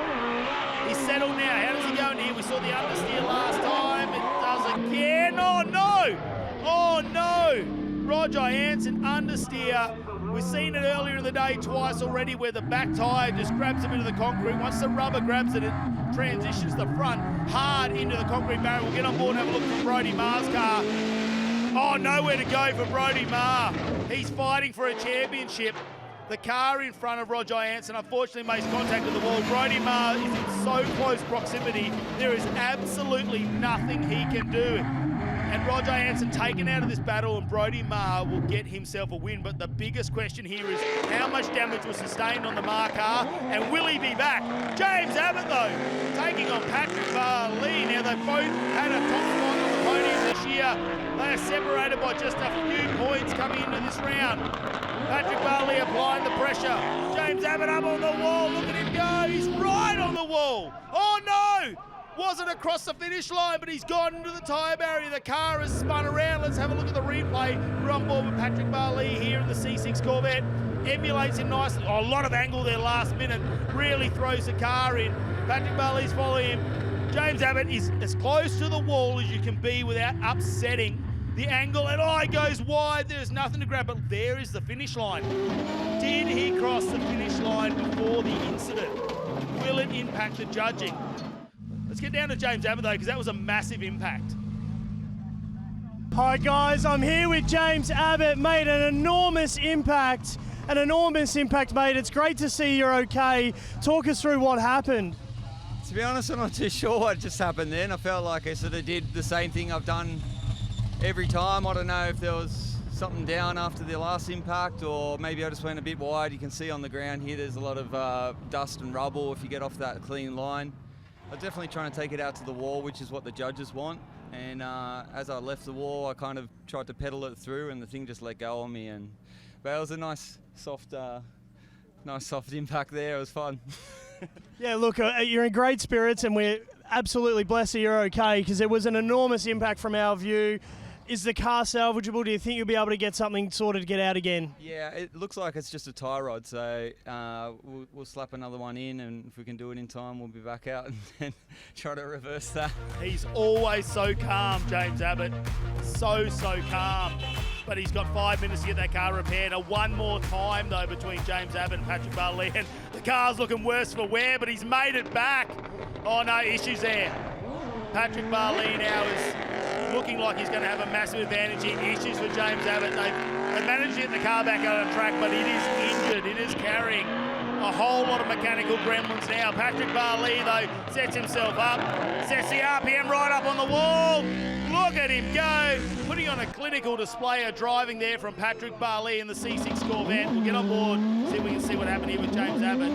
He's settled now. How does he go in here? We saw the understeer last time. It does again. Oh, no! Oh, no! Roger Jansen understeer We've seen it earlier in the day twice already where the back tyre just grabs a bit of the concrete. Once the rubber grabs it, it transitions the front hard into the concrete barrier. We'll get on board and have a look from Brodie Maher's car. Oh, nowhere to go for Brodie Maher. He's fighting for a championship. The car in front of Roger Jansen unfortunately makes contact with the wall. Brodie Maher is in so close proximity, there is absolutely nothing he can do. And Roger Jansen taken out of this battle, and Brodie Maher will get himself a win. But the biggest question here is how much damage was sustained on the Maher car, and will he be back? James Abbott, though, taking on Patrick Barley. Now, they both had a top spot on the podium this year. They are separated by just a few points coming into this round. Patrick Barley applying the pressure. James Abbott up on the wall. Look at him go. He's right on the wall. Oh, no! Wasn't across the finish line, but he's gone into the tyre barrier. The car has spun around. Let's have a look at the replay. We're on board with Patrick Barley here in the C6 Corvette. Emulates him nicely. Oh, a lot of angle there last minute. Really throws the car in. Patrick Barley's following him. James Abbott is as close to the wall as you can be without upsetting the angle. And oh, he goes wide. There's nothing to grab, but there is the finish line. Did he cross the finish line before the incident? Will it impact the judging? Let's get down to James Abbott, though, because that was a massive impact. Hi, guys. I'm here with James Abbott. Made an enormous impact. Mate. It's great to see you're okay. Talk us through what happened. To be honest, I'm not too sure what just happened then. I felt like I sort of did the same thing I've done every time. I don't know if there was something down after the last impact, or maybe I just went a bit wide. You can see on the ground here there's a lot of dust and rubble if you get off that clean line. I'm definitely trying to take it out to the wall, which is what the judges want. And as I left the wall, I kind of tried to pedal it through, and the thing just let go on me. But it was a nice soft impact there. It was fun. Yeah, look, you're in great spirits, and we're absolutely blessed that you're okay, because it was an enormous impact from our view. Is the car salvageable? Do you think you'll be able to get something sorted to get out again? Yeah, it looks like it's just a tie rod, so we'll slap another one in, and if we can do it in time, we'll be back out and try to reverse that. He's always so calm, James Abbott. So calm. But he's got 5 minutes to get that car repaired. One more time, though, between James Abbott and Patrick Barley. And the car's looking worse for wear, but he's made it back. Oh, no, issues there. Patrick Barley now is looking like he's going to have a massive advantage here. Issues for James Abbott. They managed to get the car back out on track, but it is injured. It is carrying a whole lot of mechanical gremlins now. Patrick Barley, though, sets himself up, sets the RPM right up on the wall. Look at him go, putting on a clinical display of driving there from Patrick Barley in the C6 Corvette. We'll get on board, see if we can see what happened here with James Abbott.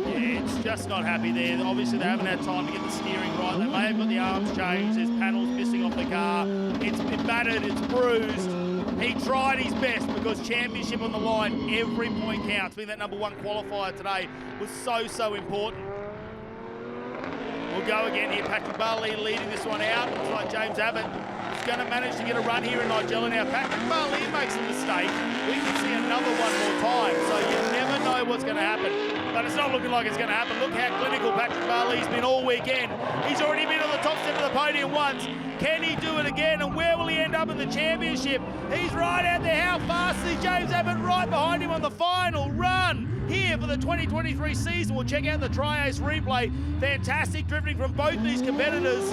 Yeah, it's just not happy there. Obviously, they haven't had time to get the steering right. They may have got the arms changed. There's panels missing off the car. It's been battered, it's bruised. He tried his best because championship on the line, every point counts. Being that #1 qualifier today was so important. We'll go again here. Patrick Barley leading this one out. Looks like James Abbott is going to manage to get a run here in Nigella. Now, Patrick Barley makes a mistake. We can see another one more time, so you never know what's going to happen. But it's not looking like it's going to happen. Look how clinical Patrick Barley's been all weekend. He's already been on the top step of the podium once. Can he do it again? And where will he end up in the championship? He's right out there. How fast is James Abbott? Right behind him on the final run here for the 2023 season. We'll check out the Tri-Ace replay. Fantastic drifting from both these competitors.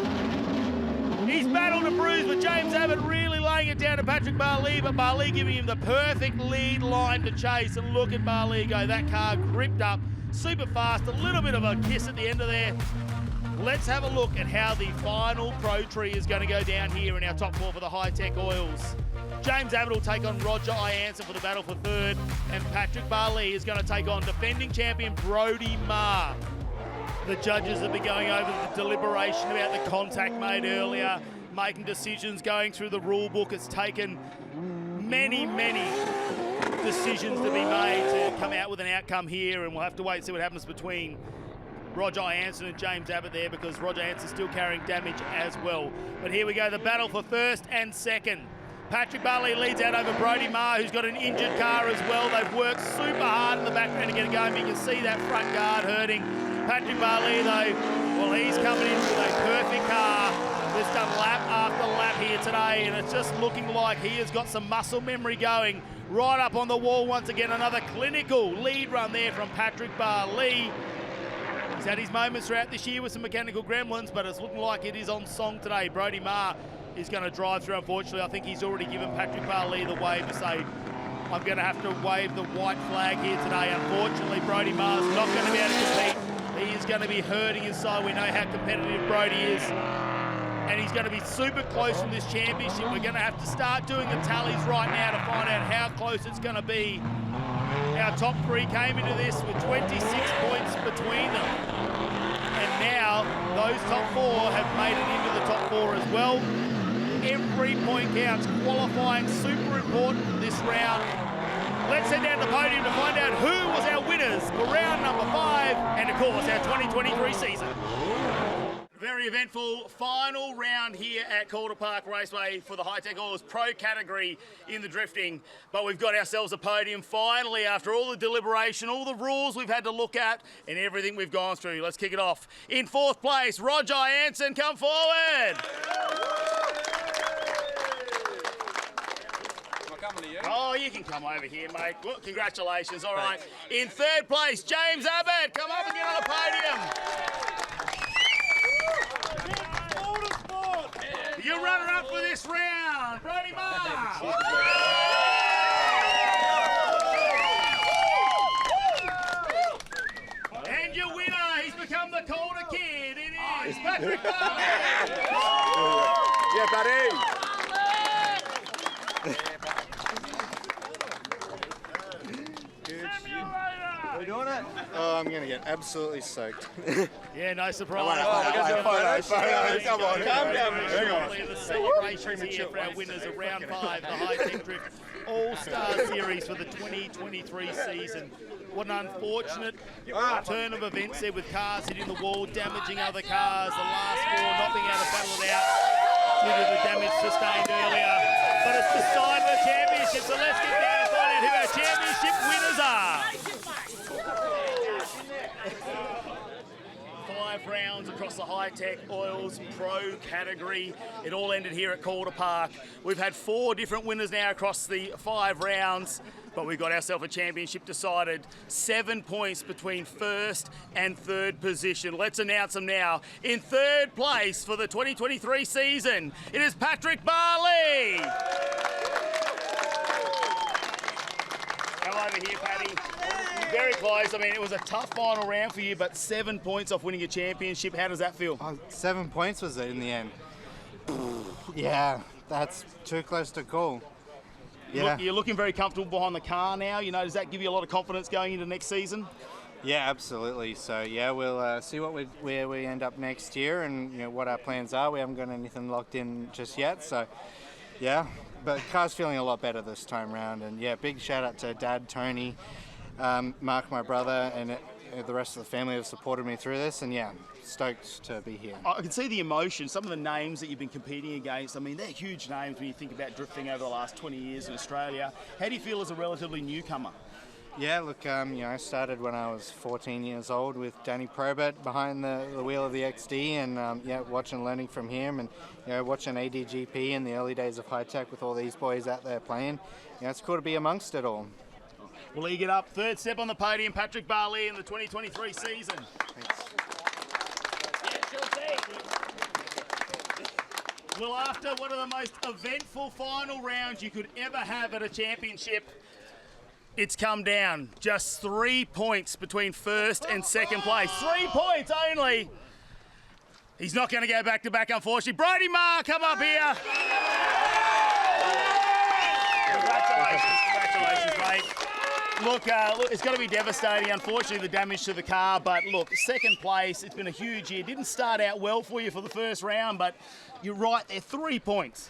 He's battled and bruised, but James Abbott really laying it down to Patrick Barley, but Barley giving him the perfect lead line to chase. And look at Barley go. That car gripped up super fast. A little bit of a kiss at the end of there. Let's have a look at how the final Pro Tree is going to go down here in our top 4 for the Hi-Tec Oils. James Abbott will take on Roger Jansen for the battle for third, and Patrick Barley is going to take on defending champion Brodie Maher. The judges have been going over the deliberation about the contact made earlier, making decisions, going through the rule book. It's taken many decisions to be made to come out with an outcome here, and we'll have to wait and see what happens between Roger Jansen and James Abbott there, because Roger Jansen's still carrying damage as well. But here we go, the battle for first and second. Patrick Barley leads out over Brodie Maher, who's got an injured car as well. They've worked super hard in the background to get it going, but you can see that front guard hurting. Patrick Barley, though, well, he's coming in with a perfect car. that's done lap after lap here today, and it's just looking like he has got some muscle memory going. Right up on the wall once again, another clinical lead run there from Patrick Barley. He's had his moments throughout this year with some mechanical gremlins, but it's looking like it is on song today. Brodie Marr is going to drive through. Unfortunately, I think he's already given Patrick Barley the wave to say, I'm going to have to wave the white flag here today. Unfortunately, Brodie Marr's not going to be able to compete. He is going to be hurting inside. We know how competitive Brodie is. And he's going to be super close from this championship. We're going to have to start doing the tallies right now to find out how close it's going to be. Our top three came into this with 26 points between them. And now those top four have made it into the top four as well. Every point counts. Qualifying super important this round. Let's head down to the podium to find out who was our winners for round number 5 and, of course, our 2023 season. Very eventful final round here at Calder Park Raceway for the Hi-Tec Oils Pro category in the drifting. But we've got ourselves a podium finally after all the deliberation, all the rules we've had to look at and everything we've gone through. Let's kick it off. In 4th place, Roger Anson, come forward. Oh, you can come over here, mate. Well, congratulations, all right. In 3rd place, James Abbott, come up and get on the podium. Your runner-up for this round, Brodie Marr. And your winner, he's become the Calder Kid. It is Patrick Barley. Yeah, buddy. Are we doing it? Oh, I'm going to get absolutely soaked. Yeah, no surprise. Come on. Calm down. Hang on. The celebrations here for our winners of round 5, the Hi-Tec Drift All-Star Series for the 2023 season. What an unfortunate turn of events there with cars hitting the wall, damaging other cars. The last 4 not being able to battle it out due to the damage sustained earlier. But it's the side of the championship, so let's get down and find out who our championship winners are. 5 rounds across the Hi-Tec Oils Pro category. It all ended here at Calder Park. We've had 4 different winners now across the 5 rounds, but we've got ourselves a championship decided. 7 points between 1st and 3rd position. Let's announce them now. In 3rd place for the 2023 season, it is Patrick Barley. Come over here, Paddy. Very close. I mean, it was a tough final round for you, but 7 points off winning a championship. How does that feel? 7 points was it in the end? Yeah, that's too close to call. Yeah. You're looking very comfortable behind the car now. You know, does that give you a lot of confidence going into next season? Yeah, absolutely. So yeah, we'll see where we end up next year, and what our plans are. We haven't got anything locked in just yet. So yeah, but car's feeling a lot better this time round. And yeah, big shout out to Dad, Tony, Mark, my brother, and the rest of the family have supported me through this. And yeah, stoked to be here. I can see the emotion. Some of the names that you've been competing against, I mean, they're huge names when you think about drifting over the last 20 years in Australia. How do you feel as a relatively newcomer? Yeah, look, I started when I was 14 years old with Danny Probert behind the wheel of the XD, and watching, learning from him, and watching ADGP in the early days of Hi-Tec with all these boys out there playing. It's cool to be amongst it all. Well, you get up. 3rd step on the podium, Patrick Barley in the 2023 season. Thanks. Well, after one of the most eventful final rounds you could ever have at a championship, it's come down. Just 3 points between 1st and 2nd place. 3 points only. He's not going to go back to back, unfortunately. Brodie Marr, come up here. Congratulations, mate. Look, it's going to be devastating, unfortunately, the damage to the car. But look, 2nd place, it's been a huge year. Didn't start out well for you for the 1st round, but you're right, they're 3 points.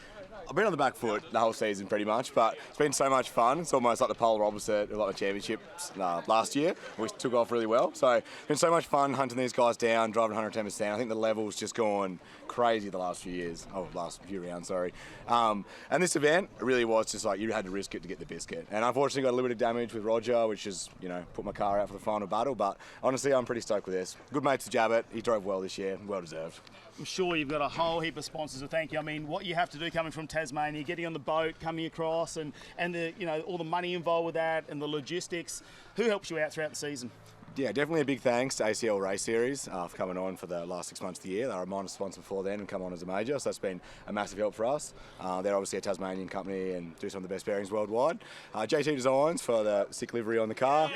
I've been on the back foot the whole season pretty much, but it's been so much fun. It's almost like the polar opposite of like the championships last year, which took off really well. So it's been so much fun hunting these guys down, driving 110%. I think the level's just gone crazy the last few years. Oh, last few rounds, sorry. And this event really was just like you had to risk it to get the biscuit. And unfortunately got a little bit of damage with Roger, which is, you know, put my car out for the final battle. But honestly, I'm pretty stoked with this. Good mates to Jabbit. He drove well this year, well deserved. I'm sure you've got a whole heap of sponsors to thank you. I mean, what you have to do coming from Tasmania, getting on the boat, coming across, and the, you know, all the money involved with that and the logistics. Who helps you out throughout the season? Yeah, definitely a big thanks to ACL Race Series for coming on for the last 6 months of the year. They were a minor sponsor before then and come on as a major, so that's been a massive help for us. They're obviously a Tasmanian company and do some of the best bearings worldwide. JT Designs for the sick livery on the car.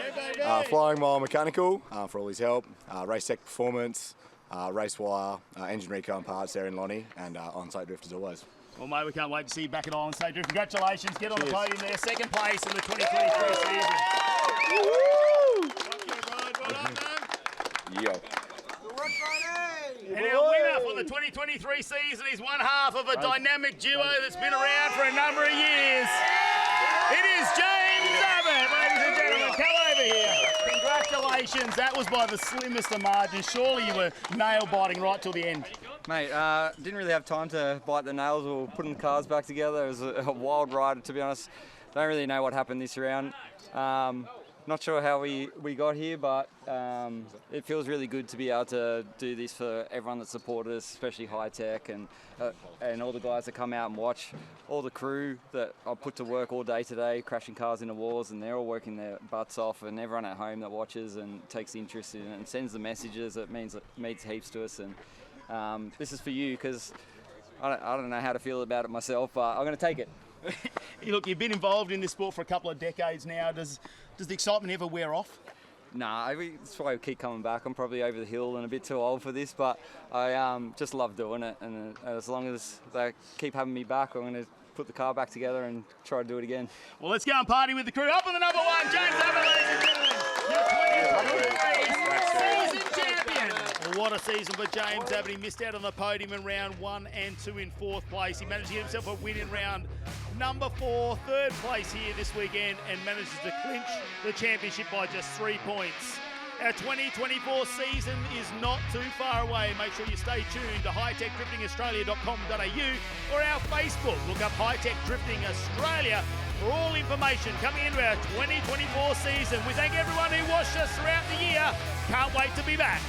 Flying Mile Mechanical for all his help. Race Tech Performance. Race Wire, Engine Recon Parts there in Lonnie, and On-Site Drift as always. Well, mate, we can't wait to see you back at On-Site Drift. Congratulations, get on the podium there. Second place in the 2023 season. Yo. And our winner for the 2023 season is one half of a dynamic duo that's been around for a number of years. It is James Abbott, ladies and gentlemen. Come over here. Congratulations. That was by the slimmest of margins. Surely you were nail biting right till the end. Mate, didn't really have time to bite the nails or putting the cars back together. It was a wild ride, to be honest. Don't really know what happened this round. Not sure how we got here, but it feels really good to be able to do this for everyone that supported us, especially Hi-Tec and all the guys that come out and watch, all the crew that I put to work all day today, crashing cars into walls, and they're all working their butts off, and everyone at home that watches and takes interest in it and sends the messages. It means heaps to us, and this is for you because I don't know how to feel about it myself, but I'm going to take it. Look, you've been involved in this sport for a couple of decades now. Does the excitement ever wear off? Nah, that's why I keep coming back. I'm probably over the hill and a bit too old for this, but I just love doing it. And as long as they keep having me back, I'm going to put the car back together and try to do it again. Well, let's go and party with the crew. Up on the number one, James Abbott, ladies and gentlemen. Your 2023 season champion. Well, what a season for James Abbott. He missed out on the podium in round 1 and 2 in 4th place. He managed to get himself a win in round number 4, 3rd place here this weekend, and manages to clinch the championship by just 3 points. Our 2024 season is not too far away. Make sure you stay tuned to hightechdriftingaustralia.com.au or our Facebook. Look up Hi-Tec Drifting Australia for all information coming into our 2024 season. We thank everyone who watched us throughout the year. Can't wait to be back.